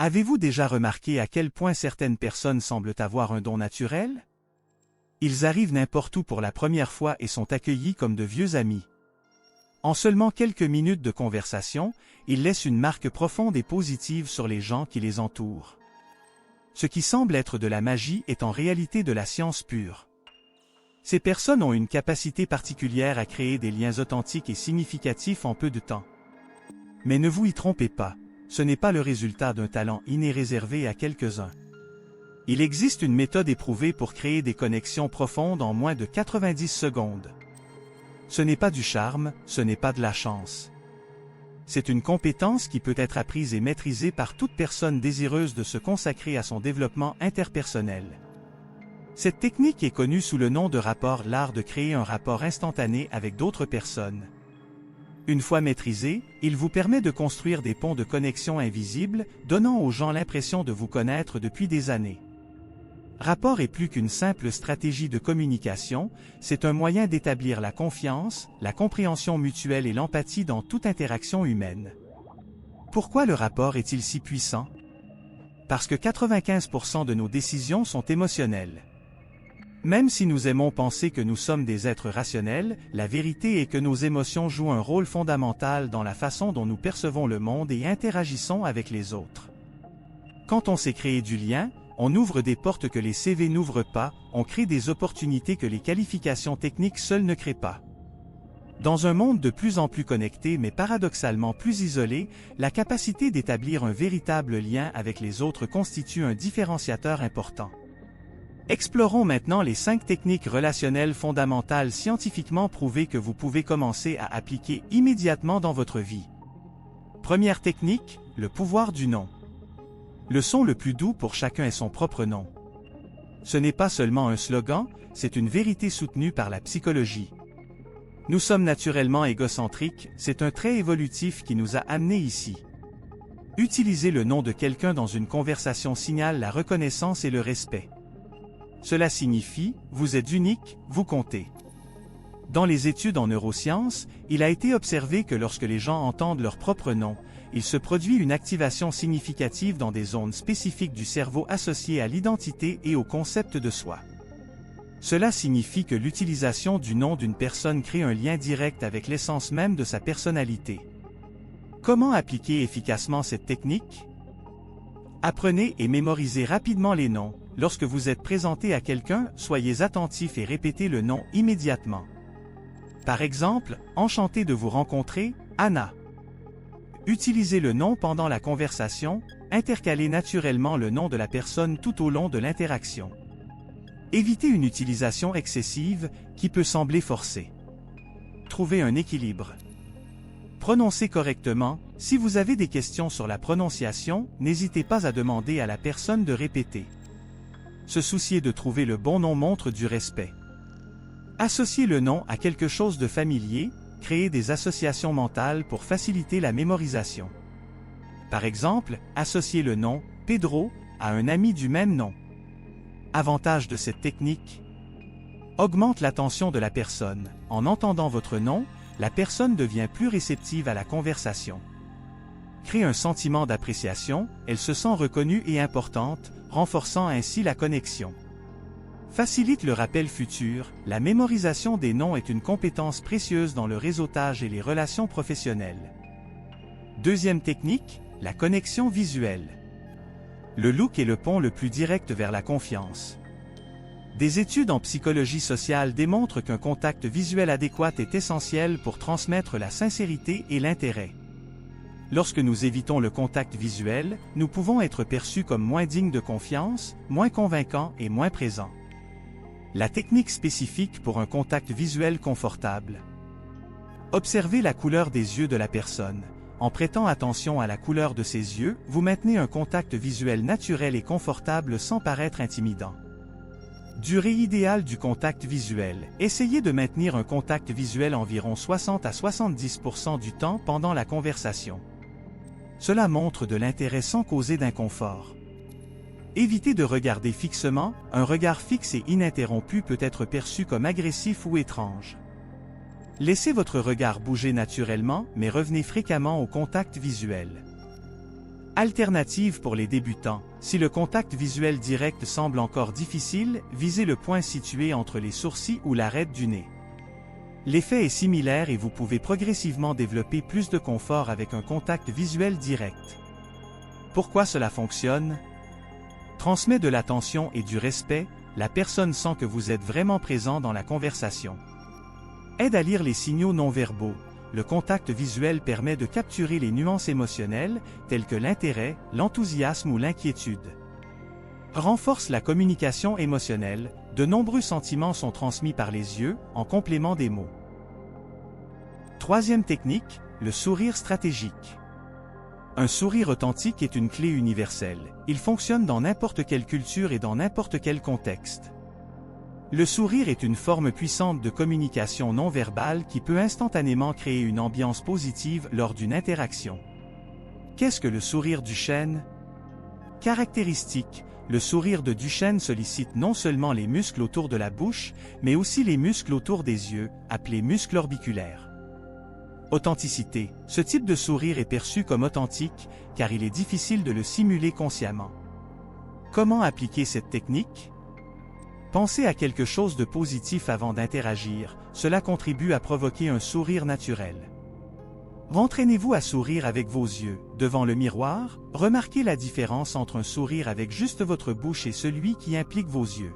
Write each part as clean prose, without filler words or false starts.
Avez-vous déjà remarqué à quel point certaines personnes semblent avoir un don naturel? Ils arrivent n'importe où pour la première fois et sont accueillis comme de vieux amis. En seulement quelques minutes de conversation, ils laissent une marque profonde et positive sur les gens qui les entourent. Ce qui semble être de la magie est en réalité de la science pure. Ces personnes ont une capacité particulière à créer des liens authentiques et significatifs en peu de temps. Mais ne vous y trompez pas, ce n'est pas le résultat d'un talent inné réservé à quelques-uns. Il existe une méthode éprouvée pour créer des connexions profondes en moins de 90 secondes. Ce n'est pas du charme, ce n'est pas de la chance. C'est une compétence qui peut être apprise et maîtrisée par toute personne désireuse de se consacrer à son développement interpersonnel. Cette technique est connue sous le nom de rapport, l'art de créer un rapport instantané avec d'autres personnes. Une fois maîtrisé, il vous permet de construire des ponts de connexion invisibles, donnant aux gens l'impression de vous connaître depuis des années. Rapport est plus qu'une simple stratégie de communication, c'est un moyen d'établir la confiance, la compréhension mutuelle et l'empathie dans toute interaction humaine. Pourquoi le rapport est-il si puissant? Parce que 95% de nos décisions sont émotionnelles. Même si nous aimons penser que nous sommes des êtres rationnels, la vérité est que nos émotions jouent un rôle fondamental dans la façon dont nous percevons le monde et interagissons avec les autres. Quand on sait créer du lien, on ouvre des portes que les CV n'ouvrent pas, on crée des opportunités que les qualifications techniques seules ne créent pas. Dans un monde de plus en plus connecté mais paradoxalement plus isolé, la capacité d'établir un véritable lien avec les autres constitue un différenciateur important. Explorons maintenant les 5 techniques relationnelles fondamentales scientifiquement prouvées que vous pouvez commencer à appliquer immédiatement dans votre vie. Première technique, le pouvoir du nom. Le son le plus doux pour chacun est son propre nom. Ce n'est pas seulement un slogan, c'est une vérité soutenue par la psychologie. Nous sommes naturellement égocentriques, c'est un trait évolutif qui nous a amenés ici. Utiliser le nom de quelqu'un dans une conversation signale la reconnaissance et le respect. Cela signifie « vous êtes unique, vous comptez ». Dans les études en neurosciences, il a été observé que lorsque les gens entendent leur propre nom, il se produit une activation significative dans des zones spécifiques du cerveau associées à l'identité et au concept de soi. Cela signifie que l'utilisation du nom d'une personne crée un lien direct avec l'essence même de sa personnalité. Comment appliquer efficacement cette technique? Apprenez et mémorisez rapidement les noms. Lorsque vous êtes présenté à quelqu'un, soyez attentif et répétez le nom immédiatement. Par exemple, enchanté de vous rencontrer, Anna. Utilisez le nom pendant la conversation, intercalez naturellement le nom de la personne tout au long de l'interaction. Évitez une utilisation excessive, qui peut sembler forcée. Trouvez un équilibre. Prononcez correctement. Si vous avez des questions sur la prononciation, n'hésitez pas à demander à la personne de répéter. Se soucier de trouver le bon nom montre du respect. Associez le nom à quelque chose de familier, créez des associations mentales pour faciliter la mémorisation. Par exemple, associez le nom « Pedro » à un ami du même nom. Avantage de cette technique: augmente l'attention de la personne. En entendant votre nom, la personne devient plus réceptive à la conversation. Crée un sentiment d'appréciation, elle se sent reconnue et importante, renforçant ainsi la connexion. Facilite le rappel futur, la mémorisation des noms est une compétence précieuse dans le réseautage et les relations professionnelles. Deuxième technique, la connexion visuelle. Le look est le pont le plus direct vers la confiance. Des études en psychologie sociale démontrent qu'un contact visuel adéquat est essentiel pour transmettre la sincérité et l'intérêt. Lorsque nous évitons le contact visuel, nous pouvons être perçus comme moins dignes de confiance, moins convaincants et moins présents. La technique spécifique pour un contact visuel confortable. Observez la couleur des yeux de la personne. En prêtant attention à la couleur de ses yeux, vous maintenez un contact visuel naturel et confortable sans paraître intimidant. Durée idéale du contact visuel. Essayez de maintenir un contact visuel environ 60 à 70% du temps pendant la conversation. Cela montre de l'intérêt sans causer d'inconfort. Évitez de regarder fixement, un regard fixe et ininterrompu peut être perçu comme agressif ou étrange. Laissez votre regard bouger naturellement, mais revenez fréquemment au contact visuel. Alternative pour les débutants, si le contact visuel direct semble encore difficile, visez le point situé entre les sourcils ou l'arête du nez. L'effet est similaire et vous pouvez progressivement développer plus de confort avec un contact visuel direct. Pourquoi cela fonctionne? Transmet de l'attention et du respect, la personne sent que vous êtes vraiment présent dans la conversation. Aide à lire les signaux non-verbaux. Le contact visuel permet de capturer les nuances émotionnelles, telles que l'intérêt, l'enthousiasme ou l'inquiétude. Renforce la communication émotionnelle, de nombreux sentiments sont transmis par les yeux, en complément des mots. Troisième technique, le sourire stratégique. Un sourire authentique est une clé universelle. Il fonctionne dans n'importe quelle culture et dans n'importe quel contexte. Le sourire est une forme puissante de communication non verbale qui peut instantanément créer une ambiance positive lors d'une interaction. Qu'est-ce que le sourire Duchenne? Caractéristique, le sourire de Duchenne sollicite non seulement les muscles autour de la bouche, mais aussi les muscles autour des yeux, appelés muscles orbiculaires. Authenticité, ce type de sourire est perçu comme authentique, car il est difficile de le simuler consciemment. Comment appliquer cette technique? Pensez à quelque chose de positif avant d'interagir, cela contribue à provoquer un sourire naturel. Entraînez-vous à sourire avec vos yeux. Devant le miroir, remarquez la différence entre un sourire avec juste votre bouche et celui qui implique vos yeux.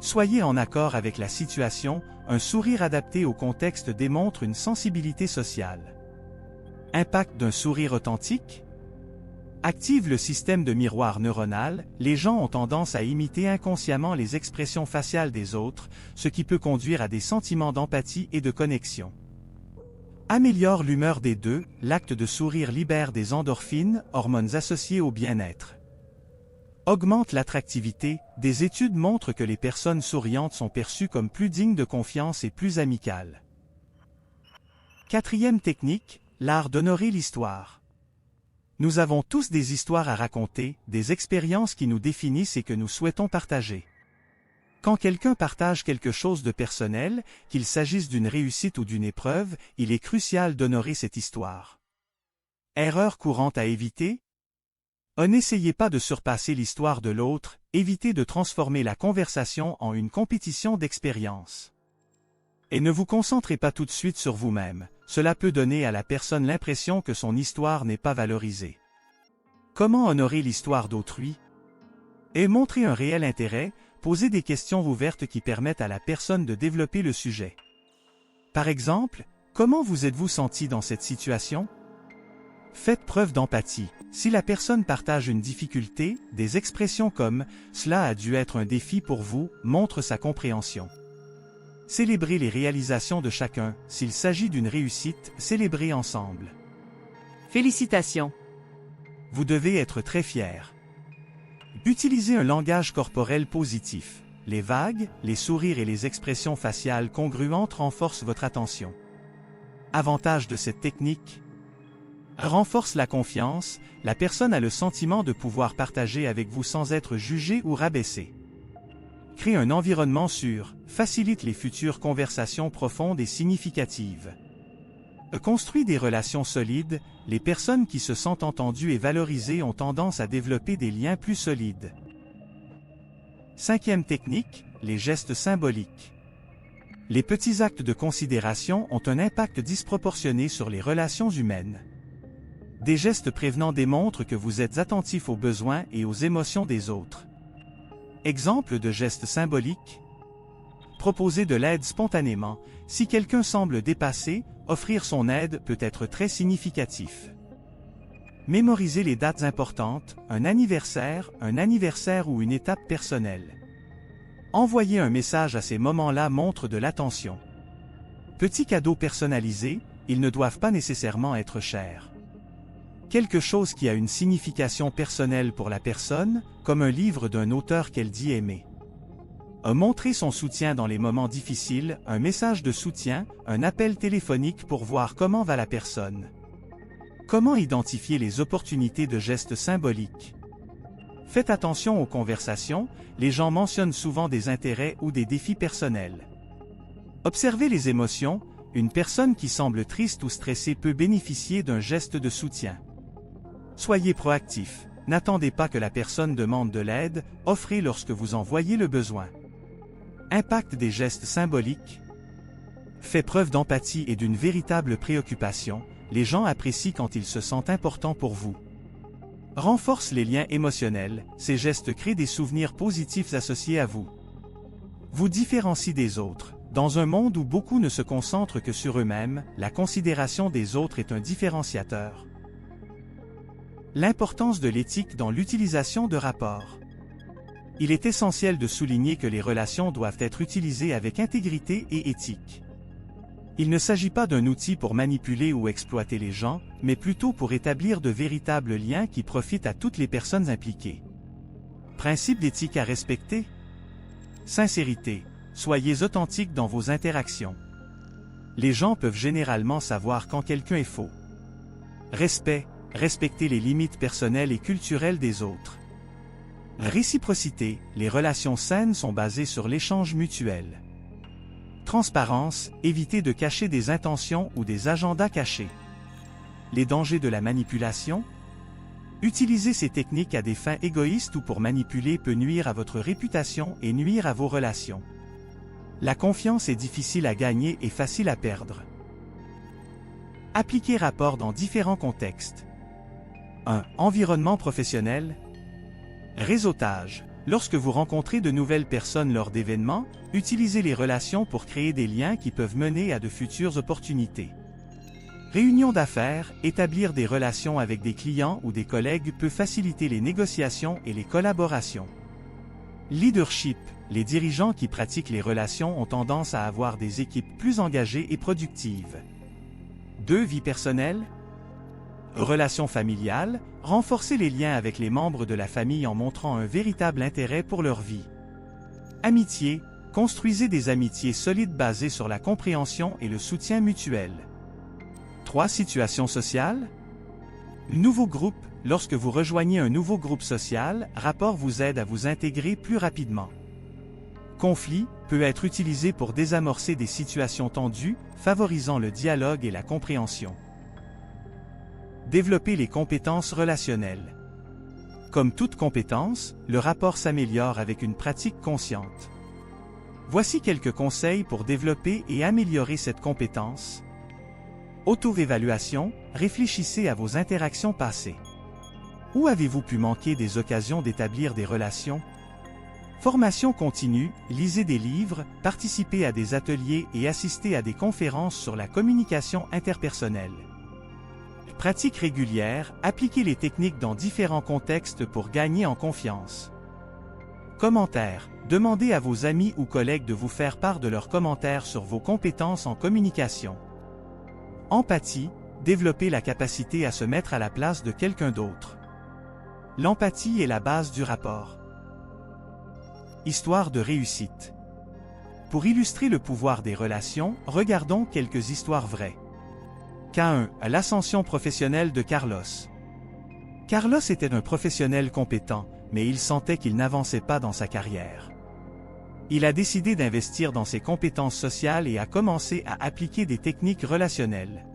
Soyez en accord avec la situation, un sourire adapté au contexte démontre une sensibilité sociale. Impact d'un sourire authentique? Active le système de miroir neuronal, les gens ont tendance à imiter inconsciemment les expressions faciales des autres, ce qui peut conduire à des sentiments d'empathie et de connexion. Améliore l'humeur des deux, l'acte de sourire libère des endorphines, hormones associées au bien-être. Augmente l'attractivité, des études montrent que les personnes souriantes sont perçues comme plus dignes de confiance et plus amicales. Quatrième technique, l'art d'honorer l'histoire. Nous avons tous des histoires à raconter, des expériences qui nous définissent et que nous souhaitons partager. Quand quelqu'un partage quelque chose de personnel, qu'il s'agisse d'une réussite ou d'une épreuve, il est crucial d'honorer cette histoire. Erreur courante à éviter? N'essayez pas de surpasser l'histoire de l'autre, évitez de transformer la conversation en une compétition d'expérience. Et ne vous concentrez pas tout de suite sur vous-même, cela peut donner à la personne l'impression que son histoire n'est pas valorisée. Comment honorer l'histoire d'autrui? Et montrer un réel intérêt, posez des questions ouvertes qui permettent à la personne de développer le sujet. Par exemple, comment vous êtes-vous senti dans cette situation? Faites preuve d'empathie. Si la personne partage une difficulté, des expressions comme « cela a dû être un défi pour vous » montrent sa compréhension. Célébrez les réalisations de chacun. S'il s'agit d'une réussite, célébrez ensemble. Félicitations! Vous devez être très fier. Utilisez un langage corporel positif. Les vagues, les sourires et les expressions faciales congruentes renforcent votre attention. Avantage de cette technique? Renforce la confiance, la personne a le sentiment de pouvoir partager avec vous sans être jugée ou rabaissée. Crée un environnement sûr, facilite les futures conversations profondes et significatives. Construit des relations solides, les personnes qui se sentent entendues et valorisées ont tendance à développer des liens plus solides. Cinquième technique, les gestes symboliques. Les petits actes de considération ont un impact disproportionné sur les relations humaines. Des gestes prévenants démontrent que vous êtes attentif aux besoins et aux émotions des autres. Exemple de gestes symboliques? Proposer de l'aide spontanément. Si quelqu'un semble dépassé, offrir son aide peut être très significatif. Mémoriser les dates importantes, un anniversaire ou une étape personnelle. Envoyer un message à ces moments-là montre de l'attention. Petits cadeaux personnalisés, ils ne doivent pas nécessairement être chers. Quelque chose qui a une signification personnelle pour la personne, comme un livre d'un auteur qu'elle dit aimer. Montrer son soutien dans les moments difficiles, un message de soutien, un appel téléphonique pour voir comment va la personne. Comment identifier les opportunités de gestes symboliques? Faites attention aux conversations, les gens mentionnent souvent des intérêts ou des défis personnels. Observez les émotions, une personne qui semble triste ou stressée peut bénéficier d'un geste de soutien. Soyez proactif. N'attendez pas que la personne demande de l'aide, offrez lorsque vous en voyez le besoin. Impact des gestes symboliques. Fait preuve d'empathie et d'une véritable préoccupation, les gens apprécient quand ils se sentent importants pour vous. Renforce les liens émotionnels, ces gestes créent des souvenirs positifs associés à vous. Vous différencie des autres. Dans un monde où beaucoup ne se concentrent que sur eux-mêmes, la considération des autres est un différenciateur. L'importance de l'éthique dans l'utilisation de rapports. Il est essentiel de souligner que les relations doivent être utilisées avec intégrité et éthique. Il ne s'agit pas d'un outil pour manipuler ou exploiter les gens, mais plutôt pour établir de véritables liens qui profitent à toutes les personnes impliquées. Principe d'éthique à respecter. Sincérité. Soyez authentique dans vos interactions. Les gens peuvent généralement savoir quand quelqu'un est faux. Respect. Respecter les limites personnelles et culturelles des autres. Réciprocité. Les relations saines sont basées sur l'échange mutuel. Transparence. Éviter de cacher des intentions ou des agendas cachés. Les dangers de la manipulation. Utiliser ces techniques à des fins égoïstes ou pour manipuler peut nuire à votre réputation et nuire à vos relations. La confiance est difficile à gagner et facile à perdre. Appliquer rapport dans différents contextes. 1. Environnement professionnel. Réseautage. Lorsque vous rencontrez de nouvelles personnes lors d'événements, utilisez les relations pour créer des liens qui peuvent mener à de futures opportunités. Réunion d'affaires, établir des relations avec des clients ou des collègues peut faciliter les négociations et les collaborations. Leadership. Les dirigeants qui pratiquent les relations ont tendance à avoir des équipes plus engagées et productives. 2. Vie personnelle. Relations familiales, renforcez les liens avec les membres de la famille en montrant un véritable intérêt pour leur vie. Amitié, construisez des amitiés solides basées sur la compréhension et le soutien mutuel. 3. Situations sociales. Nouveau groupe, lorsque vous rejoignez un nouveau groupe social, rapport vous aide à vous intégrer plus rapidement. Conflit, peut être utilisé pour désamorcer des situations tendues, favorisant le dialogue et la compréhension. Développer les compétences relationnelles. Comme toute compétence, le rapport s'améliore avec une pratique consciente. Voici quelques conseils pour développer et améliorer cette compétence. Auto-évaluation, réfléchissez à vos interactions passées. Où avez-vous pu manquer des occasions d'établir des relations? Formation continue, lisez des livres, participez à des ateliers et assistez à des conférences sur la communication interpersonnelle. Pratique régulière, appliquez les techniques dans différents contextes pour gagner en confiance. Commentaires. Demandez à vos amis ou collègues de vous faire part de leurs commentaires sur vos compétences en communication. Empathie. Développez la capacité à se mettre à la place de quelqu'un d'autre. L'empathie est la base du rapport. Histoire de réussite. Pour illustrer le pouvoir des relations, regardons quelques histoires vraies. K1. L'ascension professionnelle de Carlos. Carlos était un professionnel compétent, mais il sentait qu'il n'avançait pas dans sa carrière. Il a décidé d'investir dans ses compétences sociales et a commencé à appliquer des techniques relationnelles.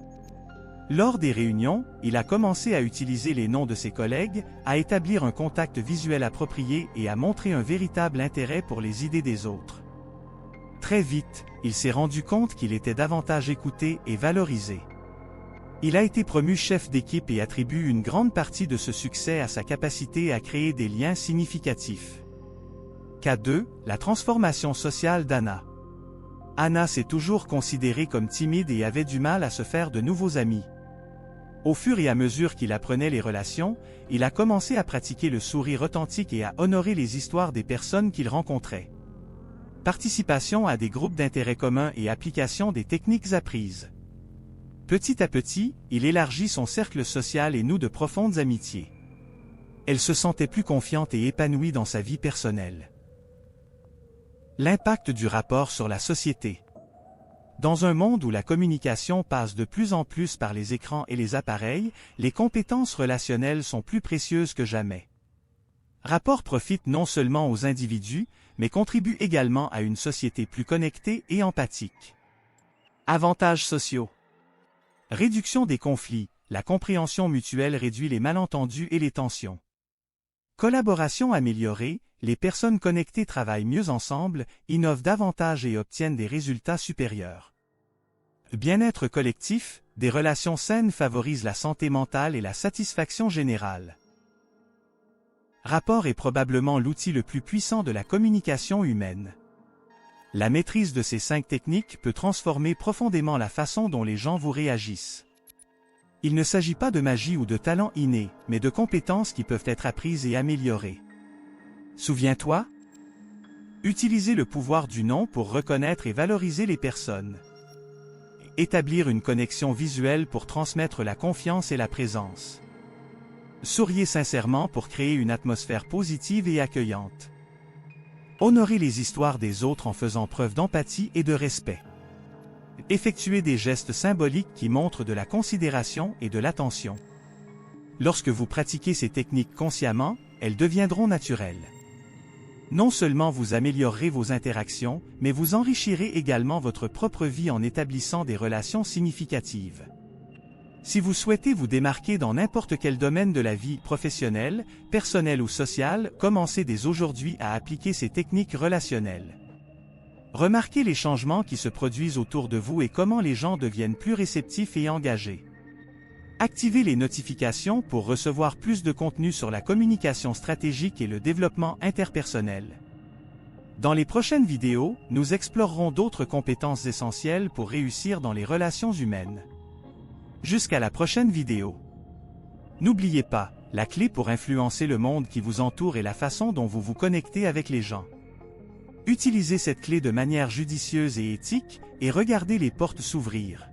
Lors des réunions, il a commencé à utiliser les noms de ses collègues, à établir un contact visuel approprié et à montrer un véritable intérêt pour les idées des autres. Très vite, il s'est rendu compte qu'il était davantage écouté et valorisé. Il a été promu chef d'équipe et attribue une grande partie de ce succès à sa capacité à créer des liens significatifs. K2. La transformation sociale d'Anna. Anna s'est toujours considérée comme timide et avait du mal à se faire de nouveaux amis. Au fur et à mesure qu'il apprenait les relations, il a commencé à pratiquer le sourire authentique et à honorer les histoires des personnes qu'il rencontrait. Participation à des groupes d'intérêt communs et application des techniques apprises. Petit à petit, il élargit son cercle social et noue de profondes amitiés. Elle se sentait plus confiante et épanouie dans sa vie personnelle. L'impact du rapport sur la société. Dans un monde où la communication passe de plus en plus par les écrans et les appareils, les compétences relationnelles sont plus précieuses que jamais. Rapport profite non seulement aux individus, mais contribue également à une société plus connectée et empathique. Avantages sociaux. Réduction des conflits. la compréhension mutuelle réduit les malentendus et les tensions. Collaboration améliorée, les personnes connectées travaillent mieux ensemble, innovent davantage et obtiennent des résultats supérieurs. Bien-être collectif, des relations saines favorisent la santé mentale et la satisfaction générale. Rapport est probablement l'outil le plus puissant de la communication humaine. La maîtrise de ces 5 techniques peut transformer profondément la façon dont les gens vous réagissent. Il ne s'agit pas de magie ou de talent inné, mais de compétences qui peuvent être apprises et améliorées. Souviens-toi? Utiliser le pouvoir du non pour reconnaître et valoriser les personnes. Établir une connexion visuelle pour transmettre la confiance et la présence. Souriez sincèrement pour créer une atmosphère positive et accueillante. Honorer les histoires des autres en faisant preuve d'empathie et de respect. Effectuer des gestes symboliques qui montrent de la considération et de l'attention. Lorsque vous pratiquez ces techniques consciemment, elles deviendront naturelles. Non seulement vous améliorerez vos interactions, mais vous enrichirez également votre propre vie en établissant des relations significatives. Si vous souhaitez vous démarquer dans n'importe quel domaine de la vie professionnelle, personnelle ou sociale, commencez dès aujourd'hui à appliquer ces techniques relationnelles. Remarquez les changements qui se produisent autour de vous et comment les gens deviennent plus réceptifs et engagés. Activez les notifications pour recevoir plus de contenu sur la communication stratégique et le développement interpersonnel. Dans les prochaines vidéos, nous explorerons d'autres compétences essentielles pour réussir dans les relations humaines. Jusqu'à la prochaine vidéo. N'oubliez pas, la clé pour influencer le monde qui vous entoure est la façon dont vous vous connectez avec les gens. Utilisez cette clé de manière judicieuse et éthique, et regardez les portes s'ouvrir.